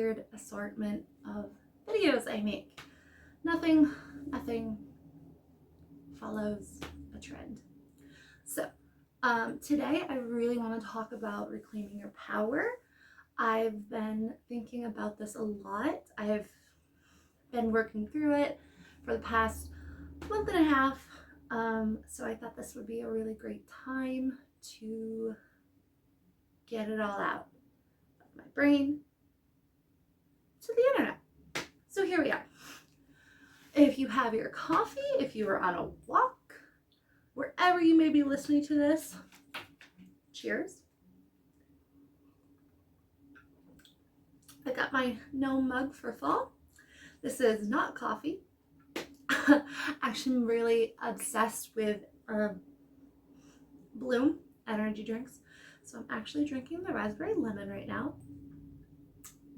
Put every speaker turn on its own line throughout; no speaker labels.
weird assortment of videos I make. Nothing follows a trend. So today I really want to talk about reclaiming your power. I've been thinking about this a lot. I've been working through it for the past month and a half. So I thought this would be a really great time to get it all out of my brain to the internet. So here we are. If you have your coffee, if you are on a walk, wherever you may be listening to this, cheers. I got my gnome mug for fall. This is not coffee. Actually, I'm really obsessed with Bloom energy drinks. So I'm actually drinking the raspberry lemon right now.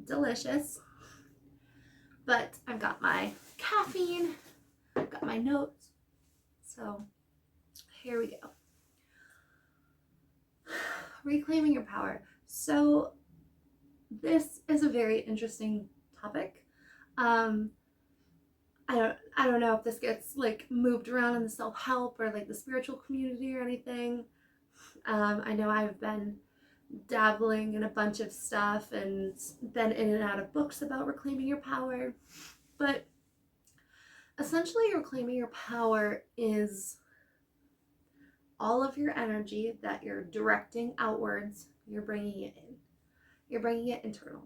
Delicious. But I've got my caffeine, I've got my notes. So here we go. Reclaiming your power. So this is a very interesting topic. I don't know if this gets like moved around in the self-help or like the spiritual community or anything. I know I've been dabbling in a bunch of stuff and been in and out of books about reclaiming your power. But essentially, reclaiming your power is all of your energy that you're directing outwards, you're bringing it in. You're bringing it internal.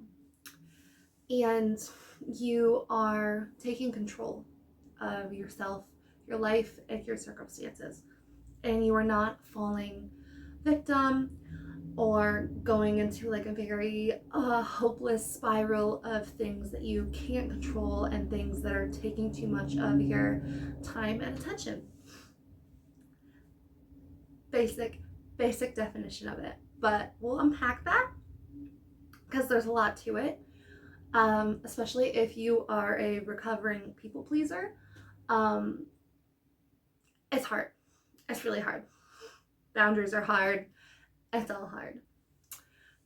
And you are taking control of yourself, your life, and your circumstances. And you are not falling victim or going into like a very hopeless spiral of things that you can't control and things that are taking too much of your time and attention. Basic definition of it. But we'll unpack that because there's a lot to it. Especially if you are a recovering people pleaser. It's hard. It's really hard. Boundaries are hard. It's all hard.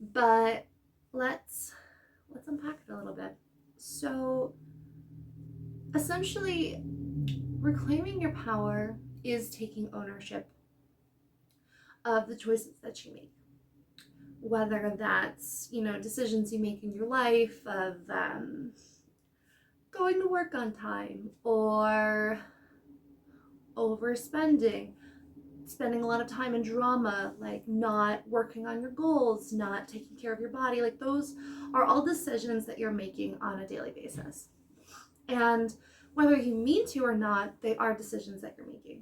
But let's unpack it a little bit. So essentially, reclaiming your power is taking ownership of the choices that you make. Whether that's, decisions you make in your life of going to work on time or overspending, spending a lot of time in drama, like not working on your goals, not taking care of your body. Like those are all decisions that you're making on a daily basis. And whether you mean to or not, they are decisions that you're making.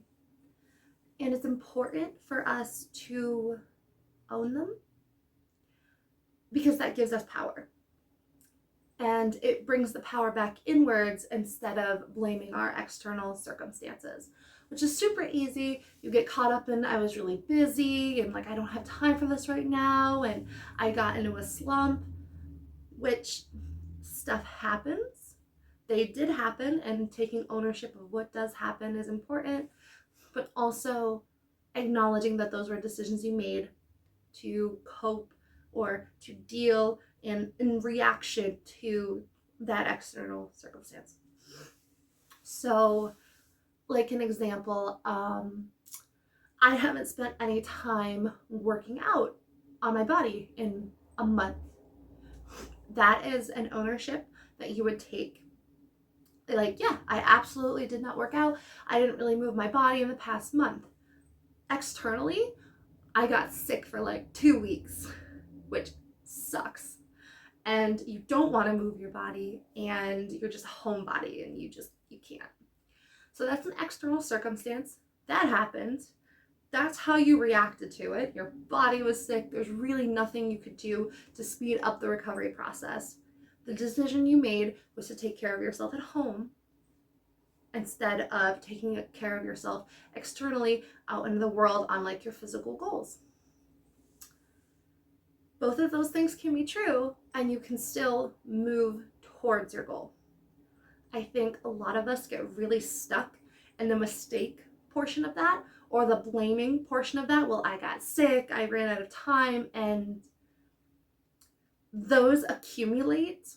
And it's important for us to own them because that gives us power. And it brings the power back inwards instead of blaming our external circumstances, which is super easy. You get caught up in, I was really busy and like, I don't have time for this right now. And I got into a slump, which stuff happens. They did happen, and taking ownership of what does happen is important, but also acknowledging that those were decisions you made to cope or to deal in reaction to that external circumstance. So, like an example, I haven't spent any time working out on my body in a month. That is an ownership that you would take. Like, yeah, I absolutely did not work out. I didn't really move my body in the past month. Externally, I got sick for like 2 weeks, which sucks. And you don't want to move your body, and you're just a homebody and you can't. So that's an external circumstance that happened. That's how you reacted to it. Your body was sick. There's really nothing you could do to speed up the recovery process. The decision you made was to take care of yourself at home instead of taking care of yourself externally out into the world on like your physical goals. Both of those things can be true, and you can still move towards your goal. I think a lot of us get really stuck in the mistake portion of that, or the blaming portion of that. Well, I got sick, I ran out of time, and those accumulate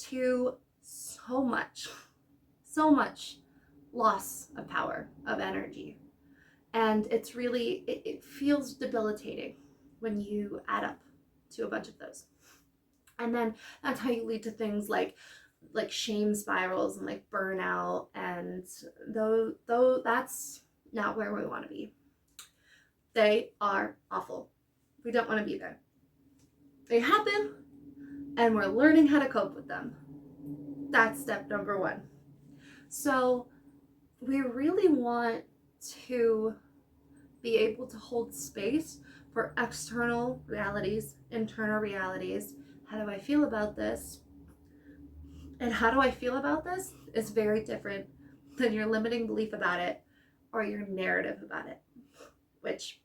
to so much loss of power, of energy. And it's really, it feels debilitating when you add up to a bunch of those. And then that's how you lead to things like shame spirals and like burnout, and though that's not where we want to be. They are awful. We don't want to be there. They happen, and we're learning how to cope with them. That's step number one. So we really want to be able to hold space for external realities, internal realities. How do I feel about this? And how do I feel about this is very different than your limiting belief about it or your narrative about it, which,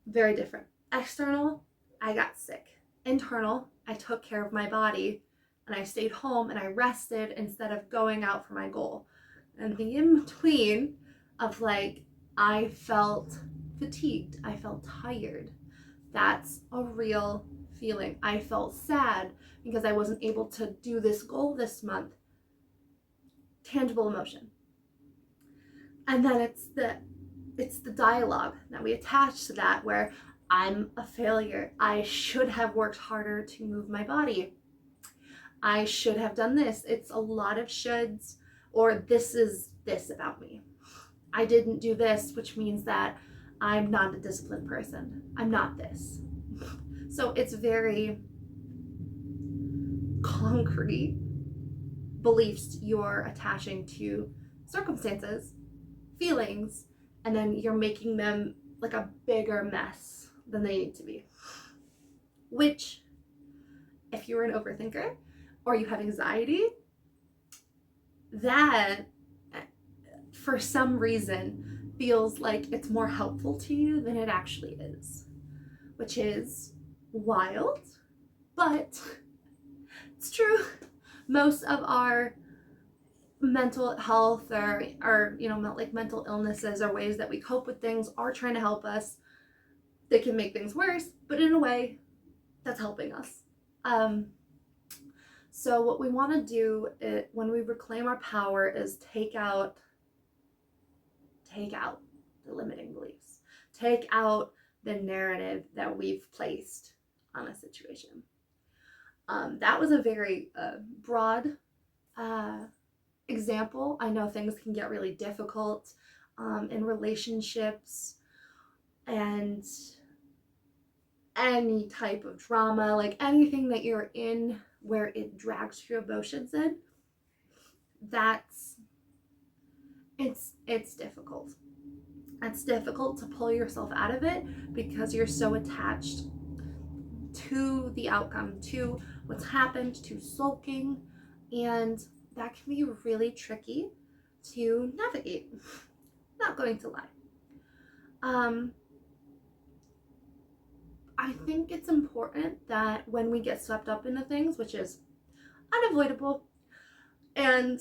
very different. External, I got sick. Internal, I took care of my body and I stayed home and I rested instead of going out for my goal. And the in between of like, I felt fatigued, I felt tired. That's a real feeling. I felt sad because I wasn't able to do this goal this month. Tangible emotion. And then it's the dialogue that we attach to that, where I'm a failure. I should have worked harder to move my body. I should have done this. It's a lot of shoulds, or this is this about me. I didn't do this, which means that I'm not a disciplined person. I'm not this. So it's very concrete beliefs you're attaching to circumstances, feelings, and then you're making them like a bigger mess than they need to be. Which, if you're an overthinker or you have anxiety, that for some reason feels like it's more helpful to you than it actually is, which is wild, but it's true. Most of our mental health or like mental illnesses or ways that we cope with things are trying to help us. They can make things worse, but in a way that's helping us. So what we want to do when we reclaim our power is take out the limiting beliefs, take out the narrative that we've placed on a situation. That was a very broad example. I know things can get really difficult in relationships and any type of drama, like anything that you're in where it drags your emotions in. It's difficult. It's difficult to pull yourself out of it because you're so attached to the outcome, to what's happened, to sulking, and that can be really tricky to navigate. Not going to lie. I think it's important that when we get swept up into things, which is unavoidable, and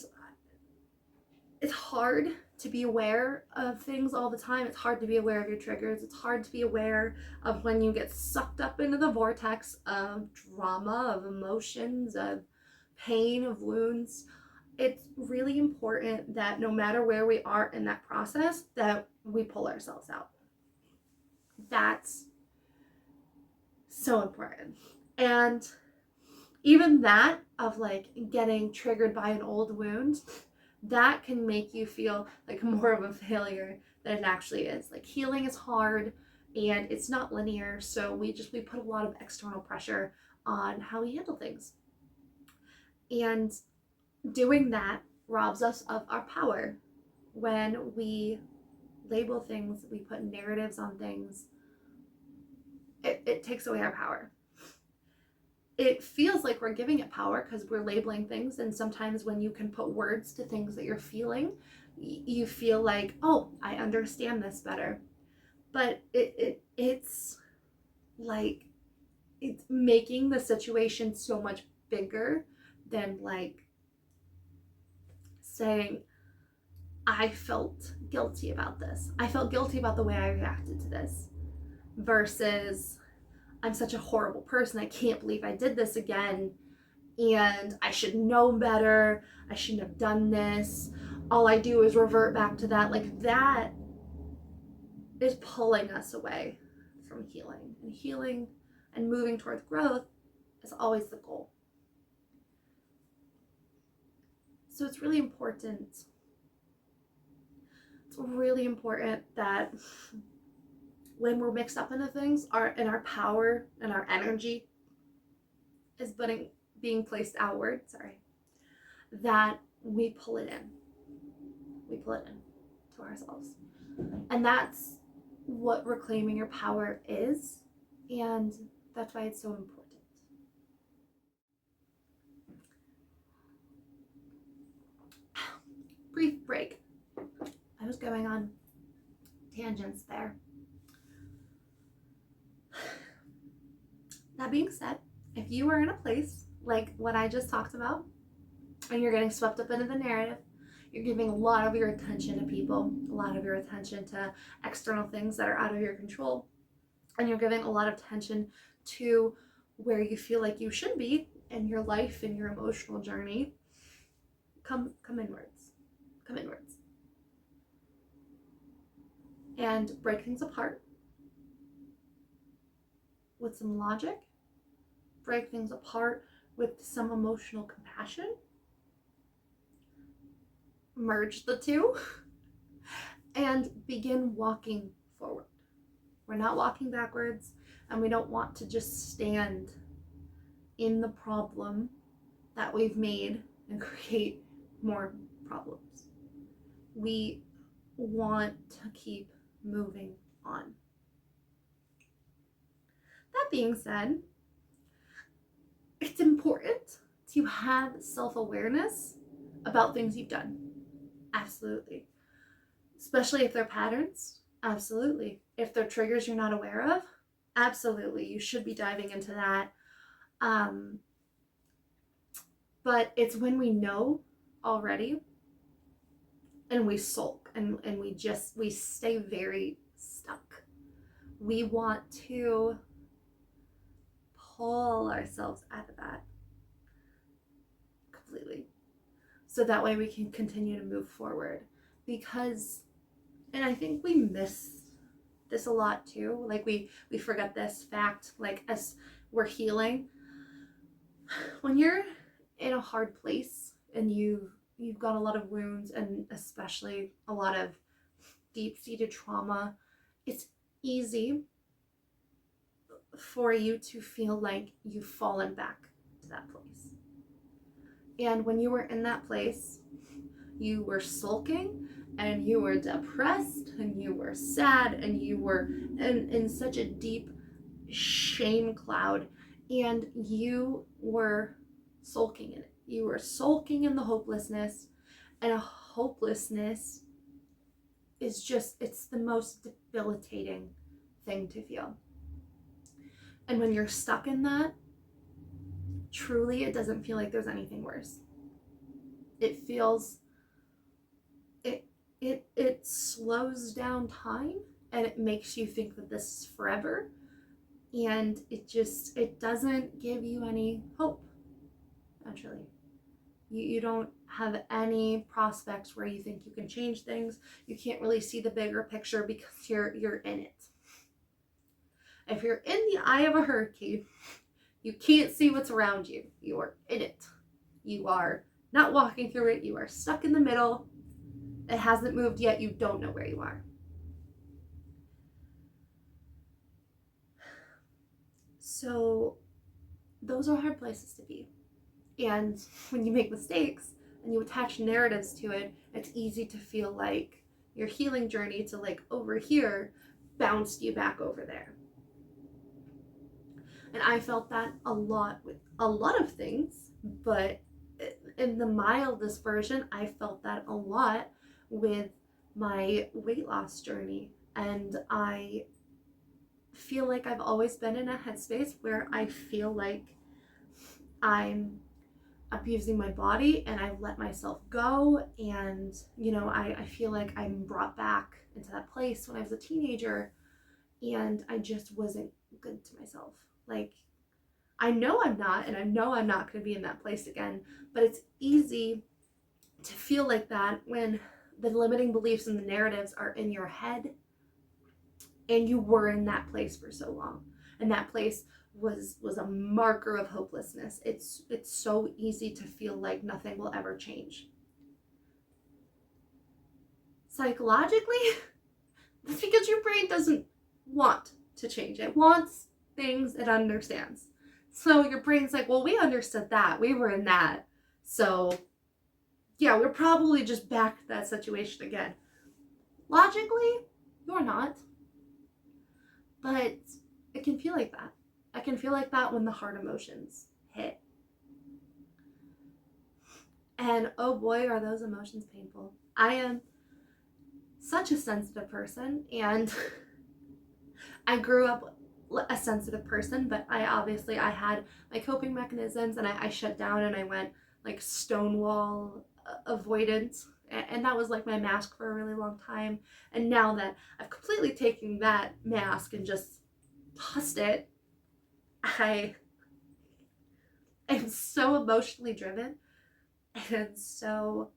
it's hard to be aware of things all the time. It's hard to be aware of your triggers. It's hard to be aware of when you get sucked up into the vortex of drama, of emotions, of pain, of wounds. It's really important that no matter where we are in that process, that we pull ourselves out. That's so important. And even that of like getting triggered by an old wound, that can make you feel like more of a failure than it actually is. Like healing is hard and it's not linear, so we put a lot of external pressure on how we handle things. And doing that robs us of our power. When we label things, we put narratives on things, it takes away our power. It feels like we're giving it power because we're labeling things, and sometimes when you can put words to things that you're feeling, you feel like, oh, I understand this better. But it's like it's making the situation so much bigger than like saying, I felt guilty about this. I felt guilty about the way I reacted to this, versus I'm such a horrible person. I can't believe I did this again. and I should know better. I shouldn't have done this. All I do is revert back to that. Like, that is pulling us away from healing. And healing and moving towards growth is always the goal. So it's really important. It's really important that when we're mixed up into things, our power and our energy is being placed outward, that we pull it in. We pull it in to ourselves. And that's what reclaiming your power is. And that's why it's so important. Brief break. I was going on tangents there. That being said, if you are in a place like what I just talked about, and you're getting swept up into the narrative, you're giving a lot of your attention to people, a lot of your attention to external things that are out of your control, and you're giving a lot of attention to where you feel like you should be in your life and your emotional journey, come inwards. Come inwards. And break things apart with some logic. Break things apart with some emotional compassion. Merge the two and begin walking forward. We're not walking backwards, and we don't want to just stand in the problem that we've made and create more problems. We want to keep moving on. That being said, it's important to have self-awareness about things you've done. Absolutely. Especially if they're patterns. Absolutely. If they're triggers you're not aware of. Absolutely. You should be diving into that. But it's when we know already and we sulk and we stay very stuck. We want to pull ourselves out of that completely, so that way we can continue to move forward. Because, and I think we miss this a lot too, like we forget this fact, like as we're healing, when you're in a hard place and you've got a lot of wounds and especially a lot of deep-seated trauma, it's easy for you to feel like you've fallen back to that place. And when you were in that place, you were sulking and you were depressed and you were sad and you were in such a deep shame cloud, and you were sulking in it. You were sulking in the hopelessness, and a hopelessness is just, it's the most debilitating thing to feel. And when you're stuck in that, truly, it doesn't feel like there's anything worse. It feels, it slows down time, and it makes you think that this is forever, and it doesn't give you any hope. Actually, you don't have any prospects where you think you can change things. You can't really see the bigger picture because you're in it. If you're in the eye of a hurricane, you can't see what's around you. You are in it. You are not walking through it. You are stuck in the middle. It hasn't moved yet. You don't know where you are. So those are hard places to be. And when you make mistakes and you attach narratives to it, it's easy to feel like your healing journey to like over here bounced you back over there. And I felt that a lot with a lot of things, but in the mildest version, I felt that a lot with my weight loss journey. And I feel like I've always been in a headspace where I feel like I'm abusing my body and I've let myself go. And, you know, I feel like I'm brought back into that place when I was a teenager, and I just wasn't good to myself. Like, I know I'm not, and I know I'm not going to be in that place again, but it's easy to feel like that when the limiting beliefs and the narratives are in your head and you were in that place for so long. And that place was a marker of hopelessness. It's so easy to feel like nothing will ever change. Psychologically, that's because your brain doesn't want to change. It wants things it understands. So your brain's like, well, we understood that. We were in that. So yeah, we're probably just back to that situation again. Logically, you're not. But it can feel like that. I can feel like that when the hard emotions hit. And oh boy, are those emotions painful. I am such a sensitive person, and I grew up a sensitive person, but I had my coping mechanisms, and I shut down and I went like stonewall avoidance, and that was like my mask for a really long time. And now that I've completely taken that mask and just tossed it, I am so emotionally driven and so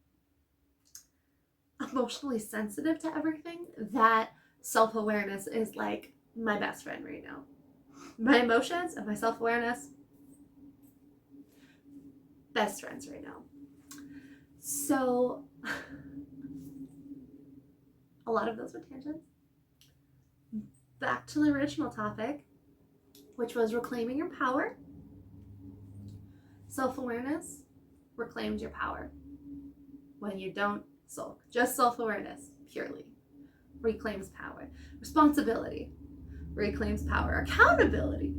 emotionally sensitive to everything that self-awareness is like my best friend right now. My emotions and my self-awareness, best friends right now. So a lot of those were tangents. Back to the original topic, which was reclaiming your power. Self-awareness reclaims your power. When you don't sulk, just self-awareness purely reclaims power. Responsibility reclaims power. Accountability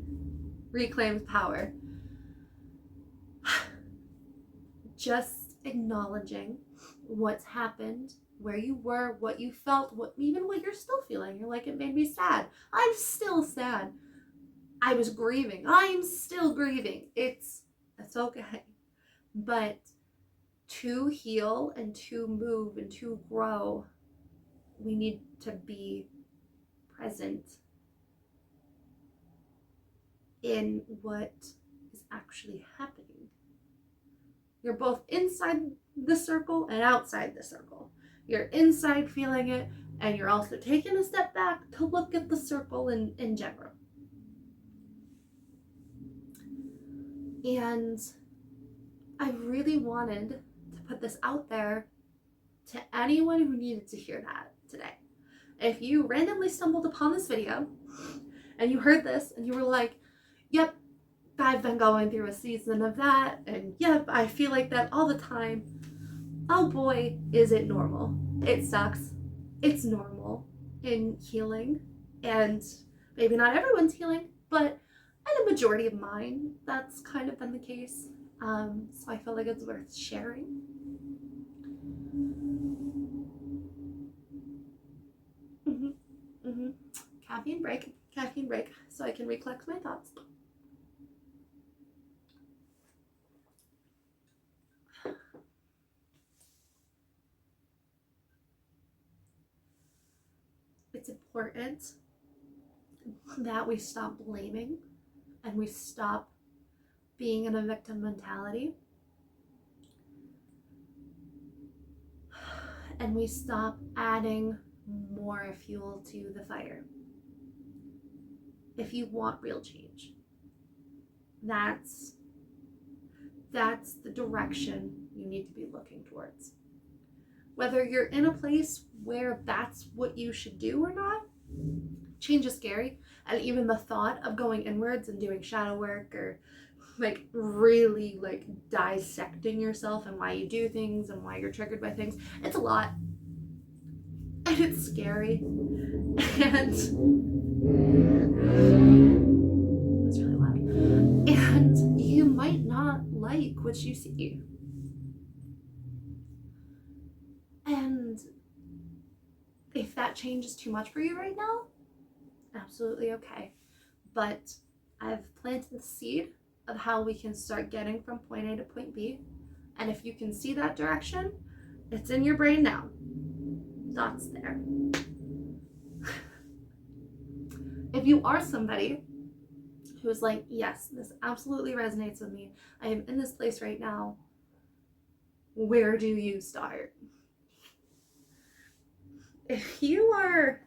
reclaims power. Just acknowledging what's happened, where you were, what you felt, even what you're still feeling. You're like, it made me sad. I'm still sad. I was grieving. I'm still grieving. It's okay. But to heal and to move and to grow, we need to be present in what is actually happening. You're both inside the circle and outside the circle. You're inside feeling it, and you're also taking a step back to look at the circle in general. And I really wanted to put this out there to anyone who needed to hear that today. If you randomly stumbled upon this video and you heard this and you were like, yep, I've been going through a season of that, and yep, I feel like that all the time. Oh boy, is it normal. It sucks. It's normal in healing, and maybe not everyone's healing, but in a majority of mine, that's kind of been the case. So I feel like it's worth sharing. Caffeine break, so I can recollect my thoughts. It's important that we stop blaming and we stop being in a victim mentality, and we stop adding more fuel to the fire. If you want real change, that's the direction you need to be looking towards. Whether you're in a place where that's what you should do or not, change is scary. And even the thought of going inwards and doing shadow work, or like really like dissecting yourself and why you do things and why you're triggered by things, it's a lot. And it's scary. And it was really loud. And you might not like what you see. And if that change is too much for you right now, absolutely okay. But I've planted the seed of how we can start getting from point A to point B. And if you can see that direction, it's in your brain now. Thoughts there. If you are somebody who's like, yes, this absolutely resonates with me. I am in this place right now. Where do you start? If you are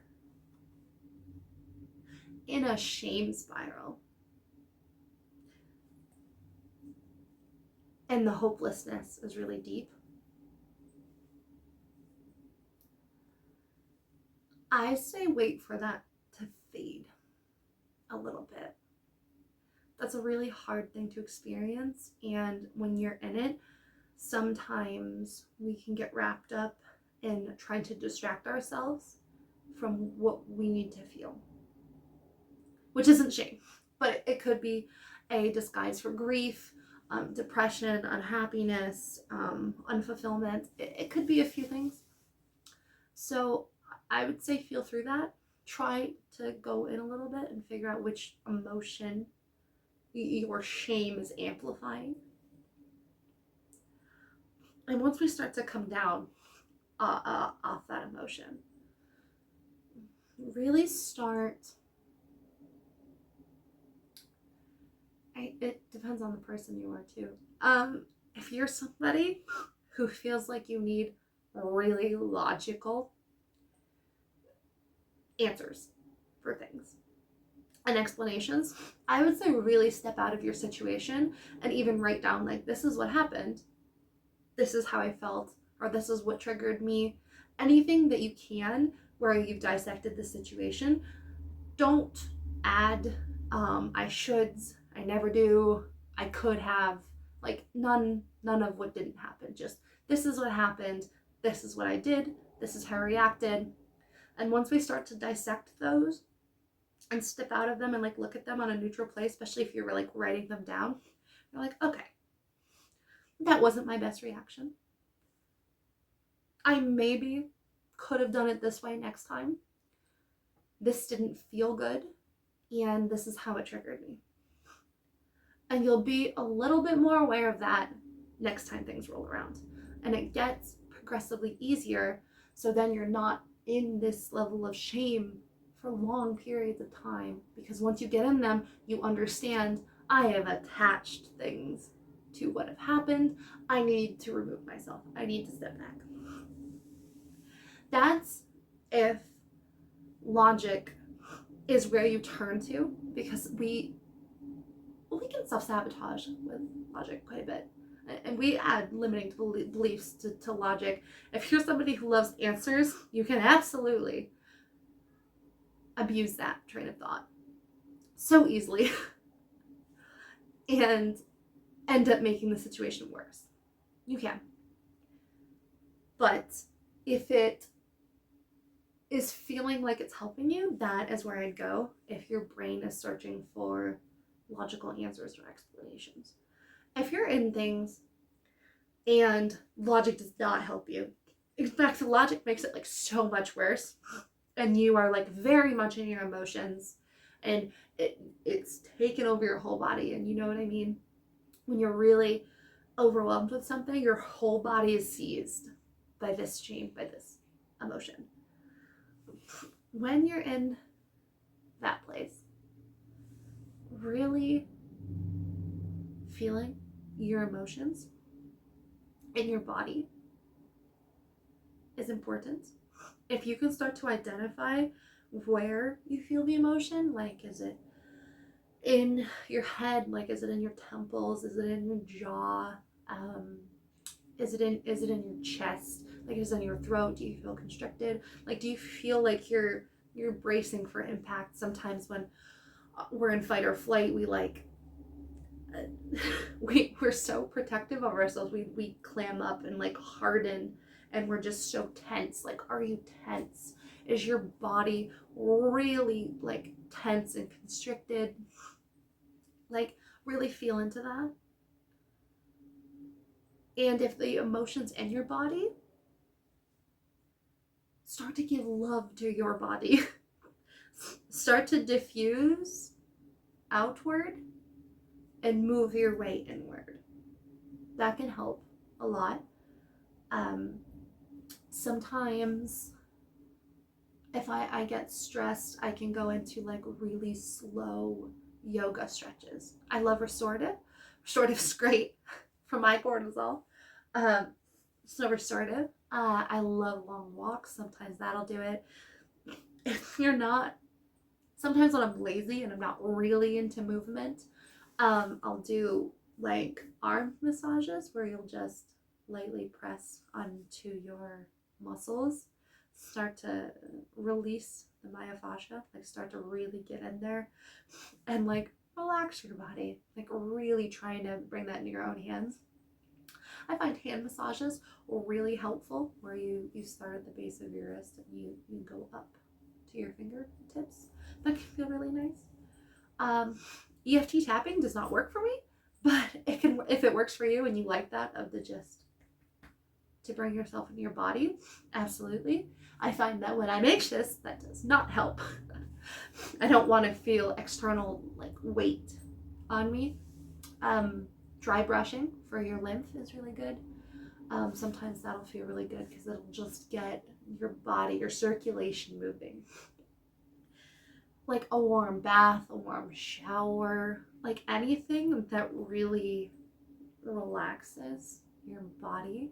in a shame spiral and the hopelessness is really deep, I say wait for that to fade a little bit. That's a really hard thing to experience, and when you're in it, sometimes we can get wrapped up in trying to distract ourselves from what we need to feel, which isn't shame, but it could be a disguise for grief, depression, unhappiness, unfulfillment. It could be a few things. So I would say feel through that. Try to go in a little bit and figure out which emotion your shame is amplifying. And once we start to come down off that emotion, really start. It depends on the person you are too. If you're somebody who feels like you need really logical answers for things and explanations, I would say really step out of your situation and even write down, like, this is what happened, this is how I felt, or this is what triggered me. Anything that you can where you've dissected the situation. Don't add I shoulds, I never do, I could have. Like, none of what didn't happen. Just, this is what happened, this is what I did, this is how I reacted. And once we start to dissect those and step out of them and like look at them on a neutral place, especially if you're like writing them down, you're like, okay, that wasn't my best reaction. I maybe could have done it this way next time. This didn't feel good, and this is how it triggered me. And you'll be a little bit more aware of that next time things roll around. And it gets progressively easier, so then you're not in this level of shame for long periods of time. Because once you get in them, you understand, I have attached things to what have happened. I need to remove myself. I need to step back. That's if logic is where you turn to, because we can self-sabotage with logic quite a bit, and we add limiting beliefs to logic. If you're somebody who loves answers, you can absolutely abuse that train of thought so easily and end up making the situation worse. You can. But if it is feeling like it's helping you, that is where I'd go if your brain is searching for logical answers or explanations. If you're in things and logic does not help you, in fact, logic makes it like so much worse, and you are like very much in your emotions, and it's taken over your whole body, and you know what I mean? When you're really overwhelmed with something, your whole body is seized by this shame, by this emotion. When you're in that place, really feeling your emotions in your body is important. If you can start to identify where you feel the emotion, like, is it in your head, like, is it in your temples, is it in your jaw, is it in your chest, like, is it in your throat, do you feel constricted, like, do you feel like you're bracing for impact? Sometimes when we're in fight or flight, we like we're so protective of ourselves, we clam up and like harden, and we're just so tense. Like, are you tense? Is your body really like tense and constricted? Like, really feel into that. And if the emotions in your body, start to give love to your body. Start to diffuse outward and move your way inward. That can help a lot. Sometimes if I get stressed, I can go into like really slow yoga stretches. I love restorative. Restorative is great for my cortisol. So restorative. I love long walks. Sometimes that'll do it. If you're not, sometimes when I'm lazy and I'm not really into movement, I'll do like arm massages where you'll just lightly press onto your muscles, start to release the myofascia, like start to really get in there and like relax your body, like really trying to bring that into your own hands. I find hand massages really helpful where you start at the base of your wrist and you go up to your fingertips. That can feel really nice. EFT tapping does not work for me, but it can, if it works for you and you like that of the just to bring yourself into your body, absolutely. I find that when I'm anxious, that does not help. I don't want to feel external like weight on me. Dry brushing for your lymph is really good. Sometimes that'll feel really good because it'll just get your body, your circulation moving. Like a warm bath, a warm shower, like anything that really relaxes your body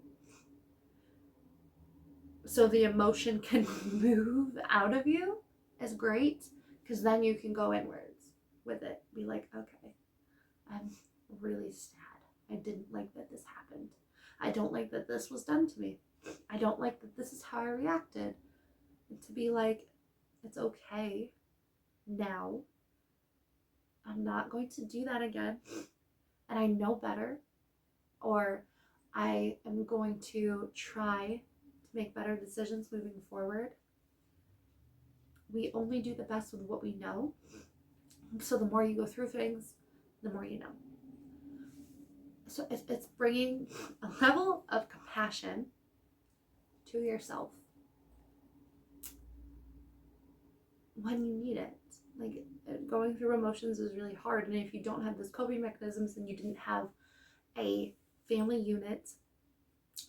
so the emotion can move out of you is great, because then you can go inwards with it. Be like, okay, I'm really sad. I didn't like that this happened. I don't like that this was done to me. I don't like that this is how I reacted. And to be like, it's okay now. I'm not going to do that again. And I know better. Or I am going to try to make better decisions moving forward. We only do the best with what we know. So the more you go through things, the more you know. So it's bringing a level of compassion to yourself when you need it. Like, going through emotions is really hard, and if you don't have those coping mechanisms and you didn't have a family unit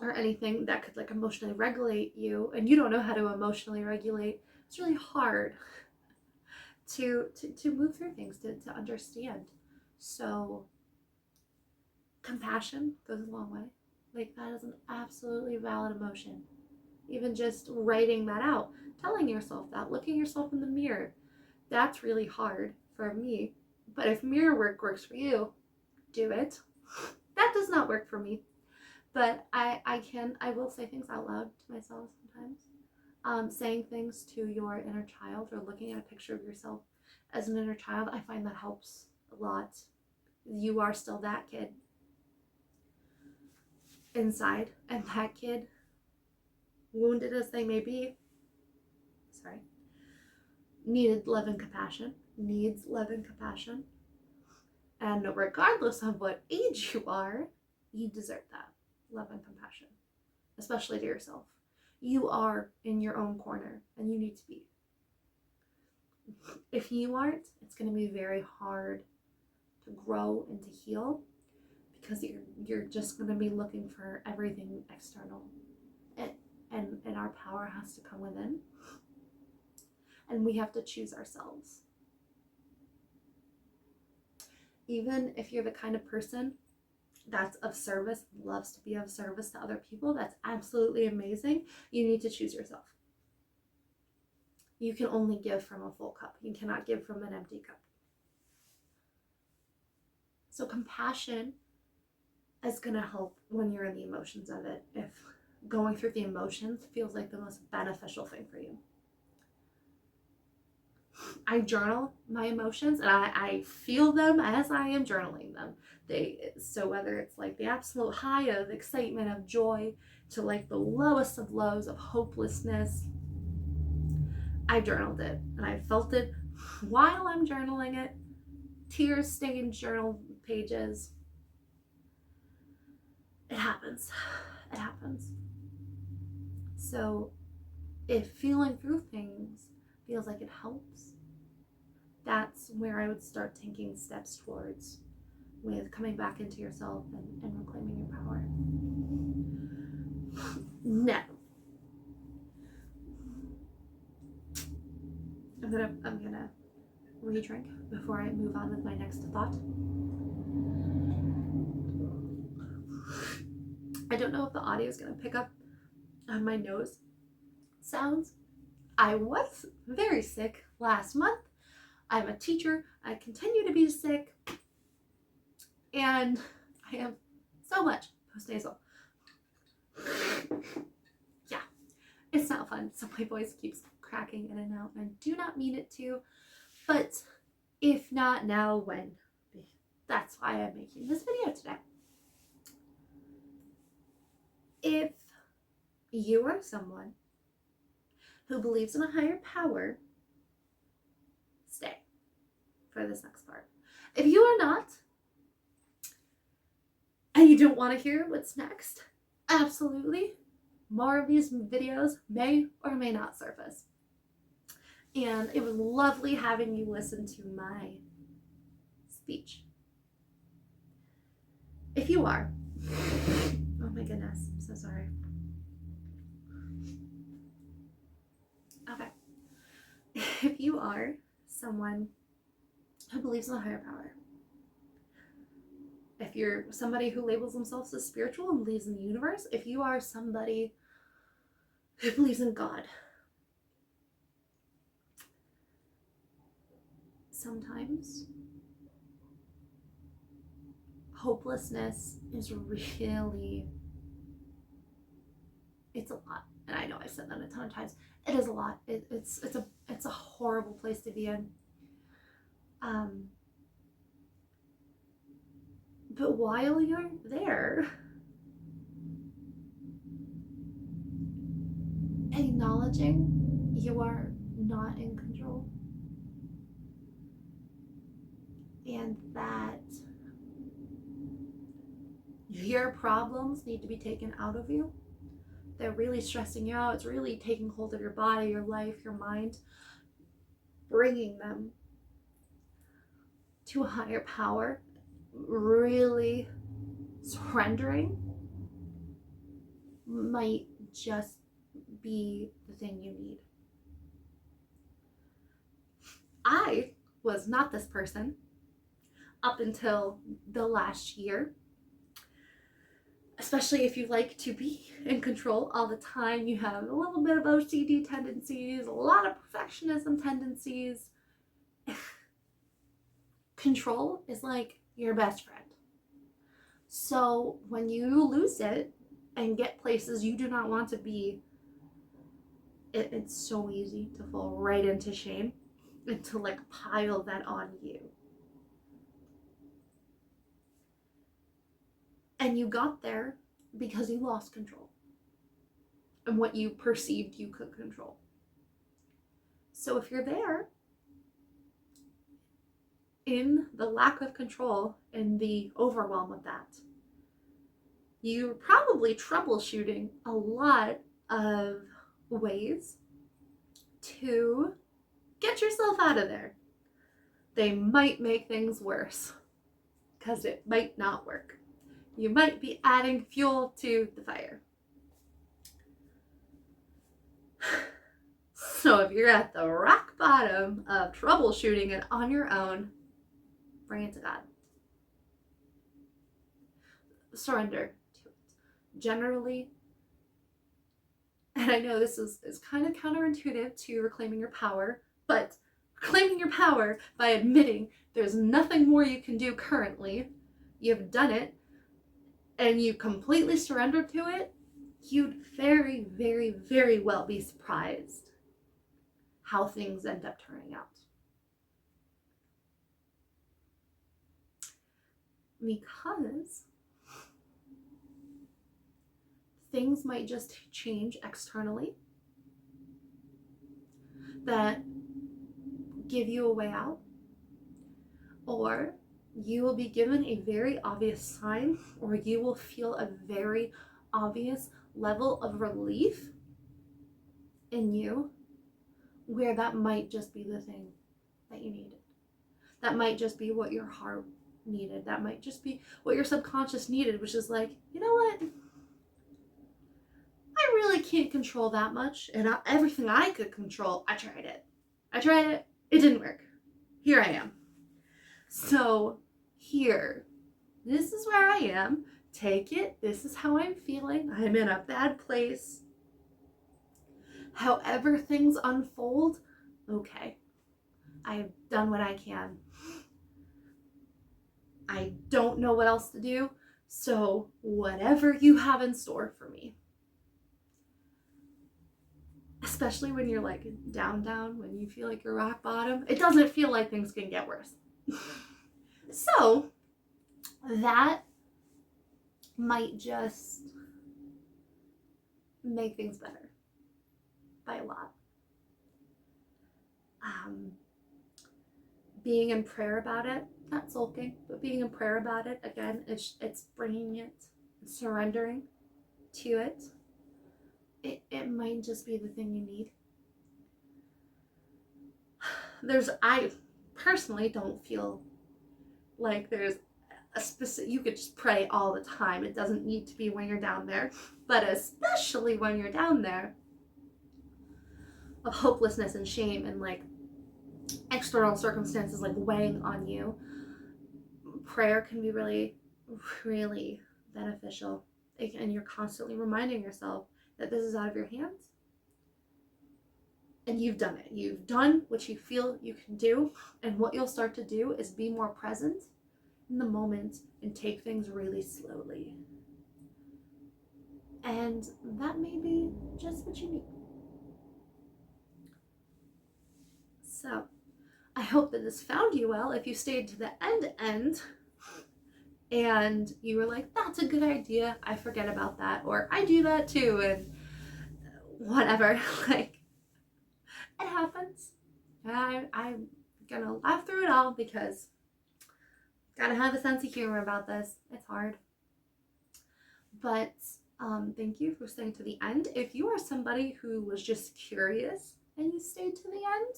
or anything that could like emotionally regulate you, and you don't know how to emotionally regulate, it's really hard to move through things, to understand. So compassion goes a long way. Like, that is an absolutely valid emotion. Even just writing that out, telling yourself that, looking yourself in the mirror, that's really hard for me. But if mirror work works for you, do it. That does not work for me. But I will say things out loud to myself sometimes. Saying things to your inner child or looking at a picture of yourself as an inner child, I find that helps a lot. You are still that kid inside, and that kid, wounded as they may be, needs love and compassion. And regardless of what age you are, you deserve that love and compassion, especially to yourself. You are in your own corner, and you need to be. If you aren't, it's going to be very hard to grow and to heal, because you're just going to be looking for everything external. And our power has to come within. And we have to choose ourselves. Even if you're the kind of person that's of service, loves to be of service to other people, that's absolutely amazing. You need to choose yourself. You can only give from a full cup. You cannot give from an empty cup. So compassion is going to help when you're in the emotions of it. If going through the emotions feels like the most beneficial thing for you. I journal my emotions, and I feel them as I am journaling them. So whether it's like the absolute high of excitement, of joy, to like the lowest of lows of hopelessness, I journaled it, and I felt it while I'm journaling it. Tear-stained journal pages. It happens. It happens. So if feeling through things feels like it helps, that's where I would start taking steps towards, with coming back into yourself and reclaiming your power. Now, I'm gonna re-drink before I move on with my next thought. I don't know if the audio is going to pick up on my nose sounds. I was very sick last month. I'm a teacher. I continue to be sick. And I have so much post-nasal. Yeah, it's not fun. So my voice keeps cracking in and out. And I do not mean it to. But if not now, when? That's why I'm making this video today. If you are someone who believes in a higher power, stay for this next part. If you are not, and you don't want to hear what's next, absolutely, more of these videos may or may not surface. And it was lovely having you listen to my speech. If you are, oh my goodness, I'm so sorry. Okay. If you are someone who believes in a higher power, if you're somebody who labels themselves as spiritual and believes in the universe, if you are somebody who believes in God, sometimes hopelessness is really, it's a lot. And I know I've said that a ton of times. It is a lot. It's a horrible place to be in. But while you're there, acknowledging you are not in control, and that your problems need to be taken out of you. They're really stressing you out. It's really taking hold of your body, your life, your mind, bringing them to a higher power, really surrendering might just be the thing you need. I was not this person up until the last year. Especially if you like to be in control all the time, you have a little bit of OCD tendencies, a lot of perfectionism tendencies. Control is like your best friend. So when you lose it and get places you do not want to be, it's so easy to fall right into shame and to like pile that on you. And you got there because you lost control and what you perceived you could control. So if you're there in the lack of control and the overwhelm of that, you're probably troubleshooting a lot of ways to get yourself out of there. They might make things worse because it might not work. You might be adding fuel to the fire. So if you're at the rock bottom of troubleshooting it on your own, bring it to God. Surrender to it. Generally, and I know this is kind of counterintuitive to reclaiming your power, but reclaiming your power by admitting there's nothing more you can do currently, you've done it, and you completely surrender to it, you'd very, very, very well be surprised how things end up turning out. Because things might just change externally that give you a way out, or you will be given a very obvious sign, or you will feel a very obvious level of relief in you, where that might just be the thing that you needed. That might just be what your heart needed. That might just be what your subconscious needed, which is like, you know what? I really can't control that much, and everything I could control, I tried it. It didn't work. here I am. So here, this is where I am. Take it. This is how I'm feeling. I'm in a bad place. However things unfold, okay. I've done what I can. I don't know what else to do. So whatever you have in store for me. Especially when you're like down, when you feel like you're rock bottom, it doesn't feel like things can get worse. So that might just make things better by a lot. Being in prayer about it, not sulking, but being in prayer about it, again, it's bringing it, surrendering to it. It might just be the thing you need. I personally don't feel like there's a specific, you could just pray all the time. It doesn't need to be when you're down there, but especially when you're down there of hopelessness and shame and like external circumstances like weighing on you, prayer can be really, really beneficial. And you're constantly reminding yourself that this is out of your hands and you've done it. You've done what you feel you can do, and what you'll start to do is be more present in the moment and take things really slowly. And that may be just what you need. So I hope that this found you well. If you stayed to the end and you were like, that's a good idea, I forget about that, or I do that too, and whatever, like, it happens. I'm gonna laugh through it all because gotta have a sense of humor about this. It's hard. But thank you for staying to the end. If you are somebody who was just curious and you stayed to the end,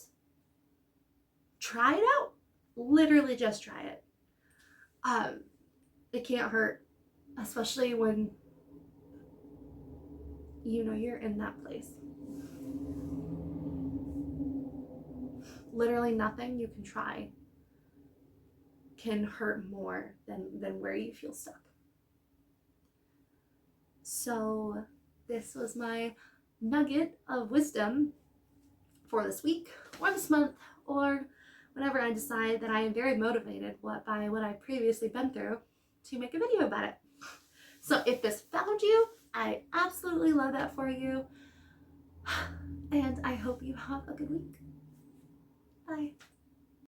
try it out. Literally just try it. It can't hurt, especially when you know you're in that place. Literally nothing you can try can hurt more than where you feel stuck. So this was my nugget of wisdom for this week or this month or whenever I decide that I am very motivated by what I've previously been through to make a video about it. So if this found you, I absolutely love that for you. And I hope you have a good week. Bye.